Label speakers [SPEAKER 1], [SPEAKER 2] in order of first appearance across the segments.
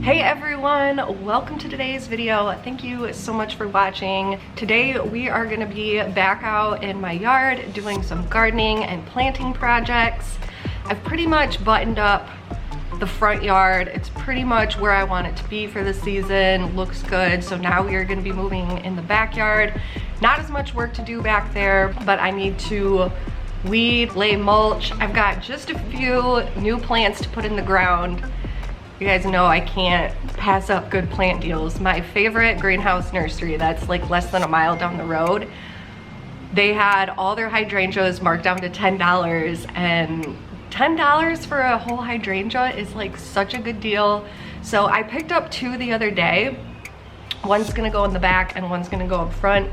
[SPEAKER 1] Hey everyone, welcome to today's video. Thank you so much for watching. Today we are going to be back out in my yard doing some gardening and planting projects. I've pretty much buttoned up the front yard. It's pretty much where I want it to be for the season. Looks good. So now we are going to be moving in the backyard. Not as much work to do back there, but I need to weed, lay mulch. I've got just a few new plants to put in the ground. You guys know I can't pass up good plant deals. My favorite greenhouse nursery, that's like less than a mile down the road, they had all their hydrangeas marked down to $10, and $10 for a whole hydrangea is like such a good deal. So I picked up two the other day. One's gonna go in the back and one's gonna go up front.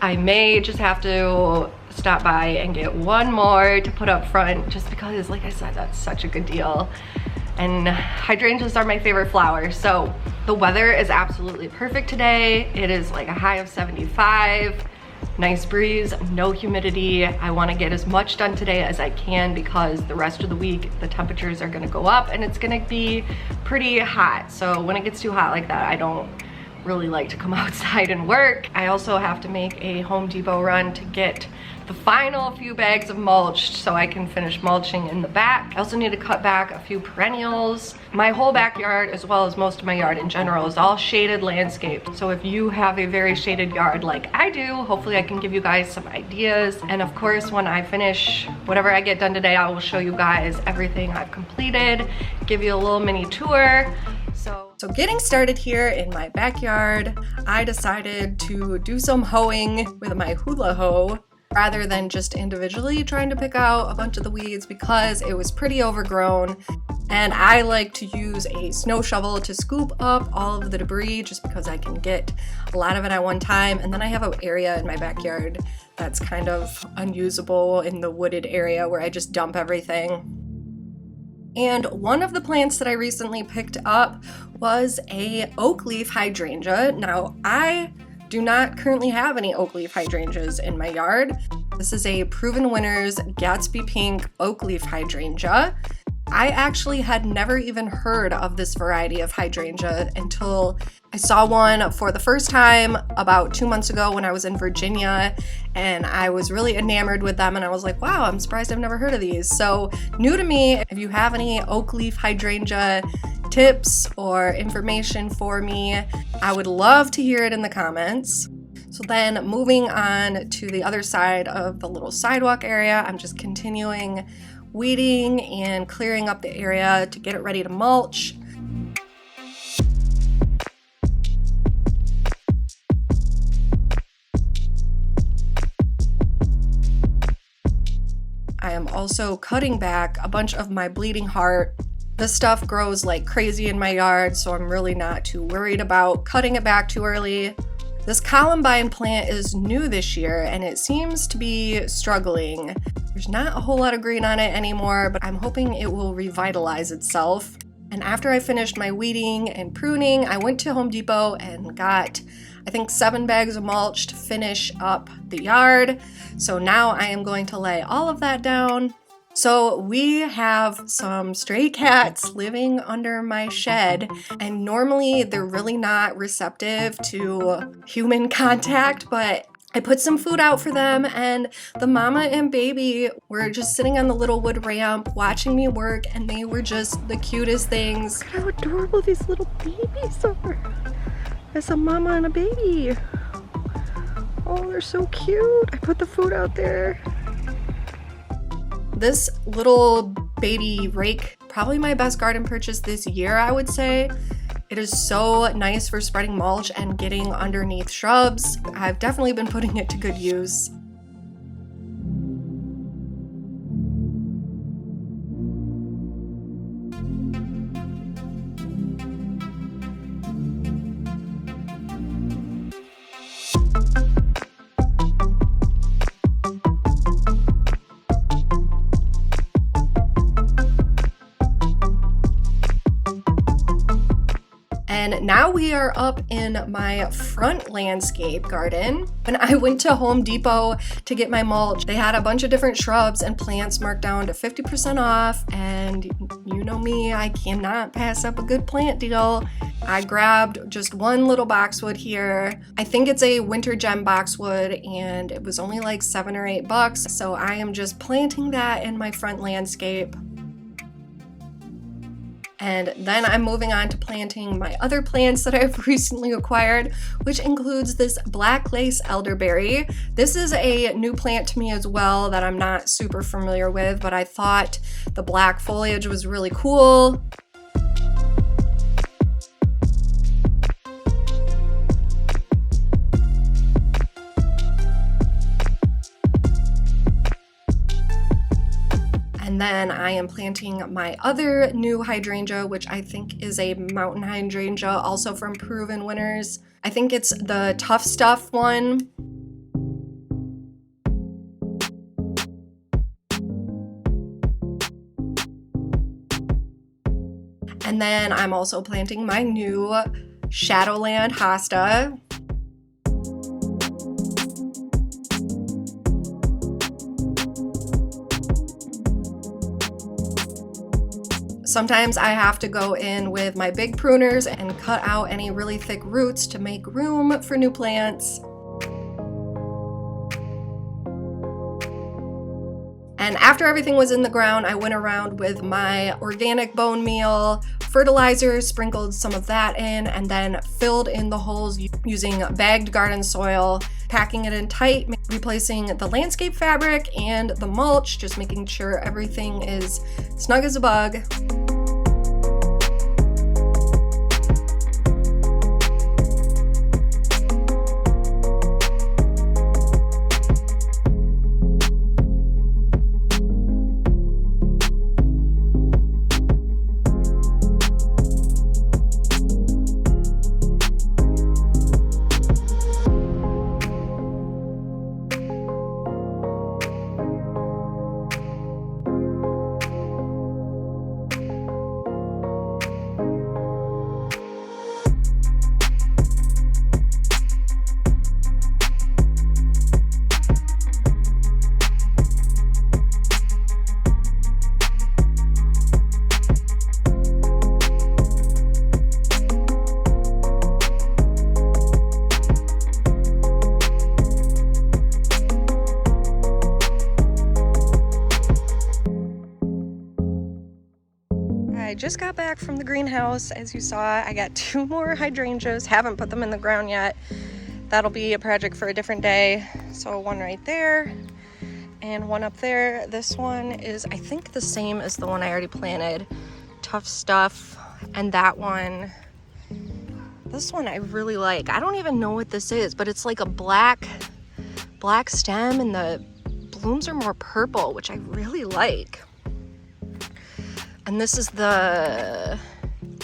[SPEAKER 1] I may just have to stop by and get one more to put up front just because, like I said, that's such a good deal. And hydrangeas are my favorite flower. So the weather is absolutely perfect today. It is like a high of 75, nice breeze, no humidity. I want to get as much done today as I can because the rest of the week the temperatures are going to go up and it's going to be pretty hot. So when it gets too hot like that, I don't really like to come outside and work. I also have to make a Home Depot run to get the final few bags of mulch so I can finish mulching in the back. I also need to cut back a few perennials. My whole backyard, as well as most of my yard in general, is all shaded landscape. So if you have a very shaded yard like I do, hopefully I can give you guys some ideas. And of course, when I finish whatever I get done today, I will show you guys everything I've completed, give you a little mini tour. So getting started here in my backyard, I decided to do some hoeing with my hula hoe rather than just individually trying to pick out a bunch of the weeds because it was pretty overgrown. And I like to use a snow shovel to scoop up all of the debris just because I can get a lot of it at one time. And then I have an area in my backyard that's kind of unusable in the wooded area where I just dump everything. And one of the plants that I recently picked up was a oakleaf hydrangea. Now, I do not currently have any oakleaf hydrangeas in my yard. This is a Proven Winners Gatsby Pink oakleaf hydrangea. I actually had never even heard of this variety of hydrangea until I saw one for the first time about 2 months ago when I was in Virginia, and I was really enamored with them and I was like, wow, I'm surprised I've never heard of these. So new to me. If you have any oakleaf hydrangea tips or information for me, I would love to hear it in the comments. So then moving on to the other side of the little sidewalk area, I'm just continuing weeding and clearing up the area to get it ready to mulch. I am also cutting back a bunch of my bleeding heart. This stuff grows like crazy in my yard, so I'm really not too worried about cutting it back too early. This columbine plant is new this year and it seems to be struggling. There's not a whole lot of green on it anymore, but I'm hoping it will revitalize itself. And after I finished my weeding and pruning, I went to Home Depot and got, I think, 7 bags of mulch to finish up the yard. So now I am going to lay all of that down. So we have some stray cats living under my shed, and normally they're really not receptive to human contact, but I put some food out for them, and the mama and baby were just sitting on the little wood ramp watching me work, and they were just the cutest things. Look how adorable these little babies are. There's a mama and a baby. Oh, they're so cute. I put the food out there. This little baby rake, probably my best garden purchase this year, I would say. It is so nice for spreading mulch and getting underneath shrubs. I've definitely been putting it to good use. And now we are up in my front landscape garden. When I went to Home Depot to get my mulch, they had a bunch of different shrubs and plants marked down to 50% off. And you know me, I cannot pass up a good plant deal. I grabbed just one little boxwood here. I think it's a winter gem boxwood and it was only like $7 or $8. So I am just planting that in my front landscape. And then I'm moving on to planting my other plants that I've recently acquired, which includes this blacklace elderberry. This is a new plant to me as well that I'm not super familiar with, but I thought the black foliage was really cool. And then I am planting my other new hydrangea, which I think is a mountain hydrangea, also from Proven Winners. I think it's the Tough Stuff one. And then I'm also planting my new Shadowland hosta. Sometimes I have to go in with my big pruners and cut out any really thick roots to make room for new plants. And after everything was in the ground, I went around with my organic bone meal, fertilizer, sprinkled some of that in, and then filled in the holes using bagged garden soil, packing it in tight, replacing the landscape fabric and the mulch, just making sure everything is snug as a bug. I just got back from the greenhouse. As you saw, I got 2 more hydrangeas. Haven't put them in the ground yet. That'll be a project for a different day. So one right there and one up there. This one is, I think, the same as the one I already planted. Tough Stuff. And that one, this one I really like. I don't even know what this is, but it's like a black stem and the blooms are more purple, which I really like. And this is the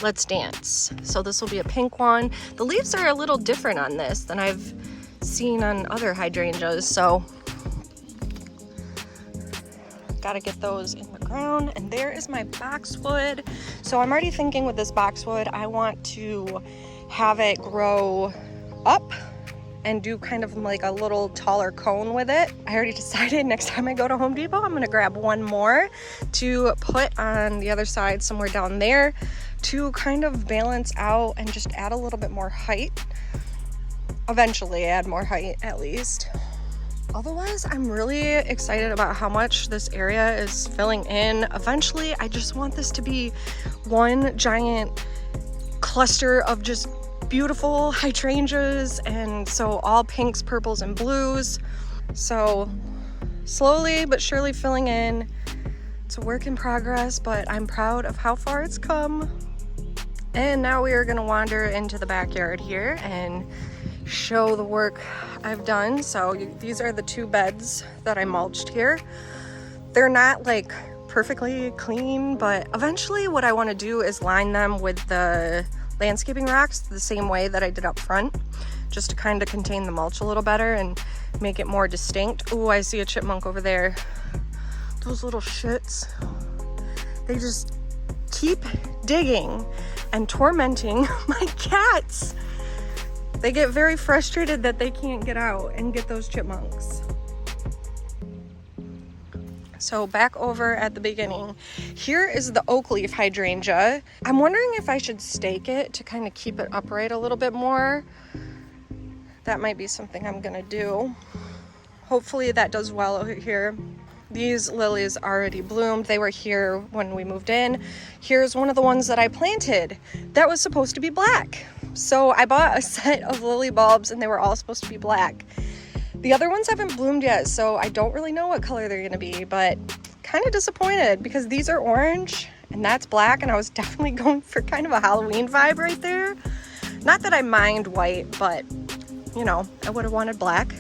[SPEAKER 1] Let's Dance. So this will be a pink one. The leaves are a little different on this than I've seen on other hydrangeas, so gotta get those in the ground. And there is my boxwood. So I'm already thinking with this boxwood, I want to have it grow up and do kind of like a little taller cone with it. I already decided next time I go to Home Depot, I'm gonna grab one more to put on the other side somewhere down there to kind of balance out and just add a little bit more height. Eventually add more height at least. Otherwise, I'm really excited about how much this area is filling in. Eventually, I just want this to be one giant cluster of just beautiful hydrangeas, and so all pinks, purples, and blues. So slowly but surely filling in. It's a work in progress, but I'm proud of how far it's come. And now we are gonna wander into the backyard here and show the work I've done. So these are the 2 beds that I mulched here. They're not like perfectly clean, but eventually what I want to do is line them with the landscaping rocks the same way that I did up front, just to kind of contain the mulch a little better and make it more distinct. Oh, I see a chipmunk over there. Those little shits, they just keep digging. and tormenting my cats. They get very frustrated that they can't get out and get those chipmunks. So back over at the beginning, here is the oakleaf hydrangea. I'm wondering if I should stake it to kind of keep it upright a little bit more. That might be something I'm gonna do. Hopefully that does well over here. These lilies already bloomed. They were here when we moved in. Here's one of the ones that I planted that was supposed to be black. So I bought a set of lily bulbs and they were all supposed to be black. The other ones haven't bloomed yet, so I don't really know what color they're gonna be, but kind of disappointed because these are orange and that's black, and I was definitely going for kind of a Halloween vibe right there. Not that I mind white, but you know, I would have wanted black.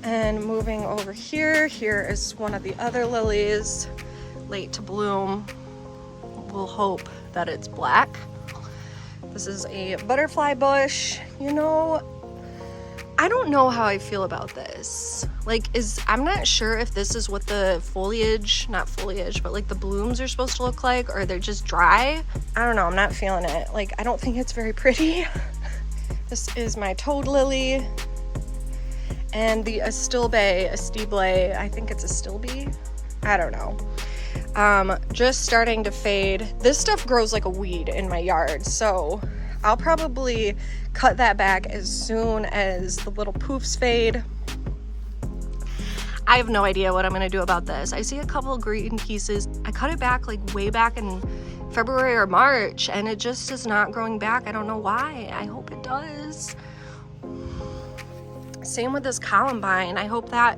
[SPEAKER 1] And moving over here, here is one of the other lilies, late to bloom. We'll hope that it's black. This is a butterfly bush. You know, I don't know how I feel about this. Like, I'm not sure if this is what the foliage, not foliage, but like the blooms are supposed to look like, or they're just dry. I don't know, I'm not feeling it. Like, I don't think it's very pretty. This is my toad lily. And the Astilbe, I think it's Astilbe, I don't know. Just starting to fade. This stuff grows like a weed in my yard, so I'll probably cut that back as soon as the little poofs fade. I have no idea what I'm gonna do about this. I see a couple green pieces. I cut it back like way back in February or March, and it just is not growing back. I don't know why. I hope it does. Same with this columbine. I hope that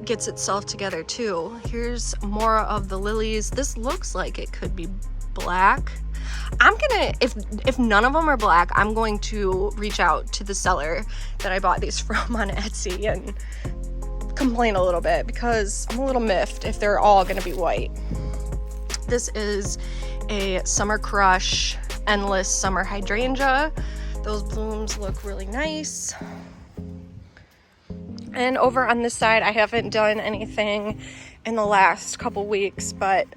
[SPEAKER 1] gets itself together too. Here's more of the lilies. This looks like it could be black. I'm gonna, if none of them are black, I'm going to reach out to the seller that I bought these from on Etsy and complain a little bit, because I'm a little miffed if they're all gonna be white. This is a Summer Crush Endless Summer Hydrangea. Those blooms look really nice. And over on this side, I haven't done anything in the last couple weeks, but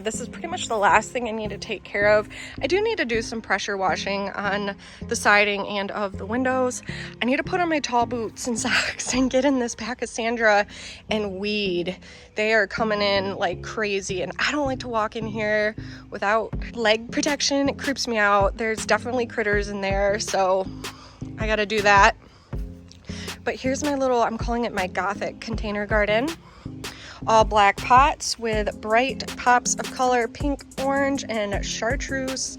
[SPEAKER 1] this is pretty much the last thing I need to take care of. I do need to do some pressure washing on the siding and of the windows. I need to put on my tall boots and socks and get in this Pachysandra and weed. They are coming in like crazy, and I don't like to walk in here without leg protection. It creeps me out. There's definitely critters in there, so I gotta do that. But here's my little, I'm calling it my Gothic container garden. All black pots with bright pops of color, pink, orange, and chartreuse.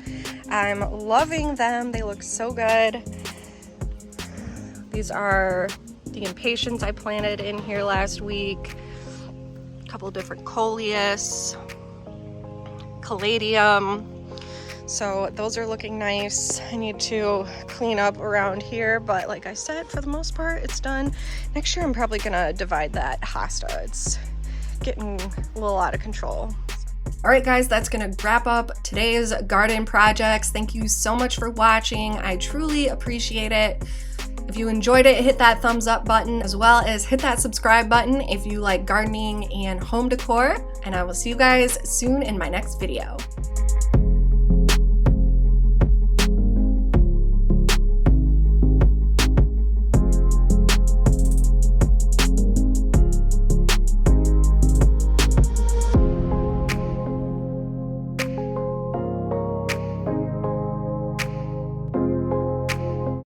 [SPEAKER 1] I'm loving them. They look so good. These are the impatiens I planted in here last week. A couple different coleus, caladium. So those are looking nice. I need to clean up around here, but like I said, for the most part, it's done. Next year, I'm probably gonna divide that hosta. It's getting a little out of control. All right, guys, that's gonna wrap up today's garden projects. Thank you so much for watching. I truly appreciate it. If you enjoyed it, hit that thumbs up button, as well as hit that subscribe button if you like gardening and home decor. And I will see you guys soon in my next video.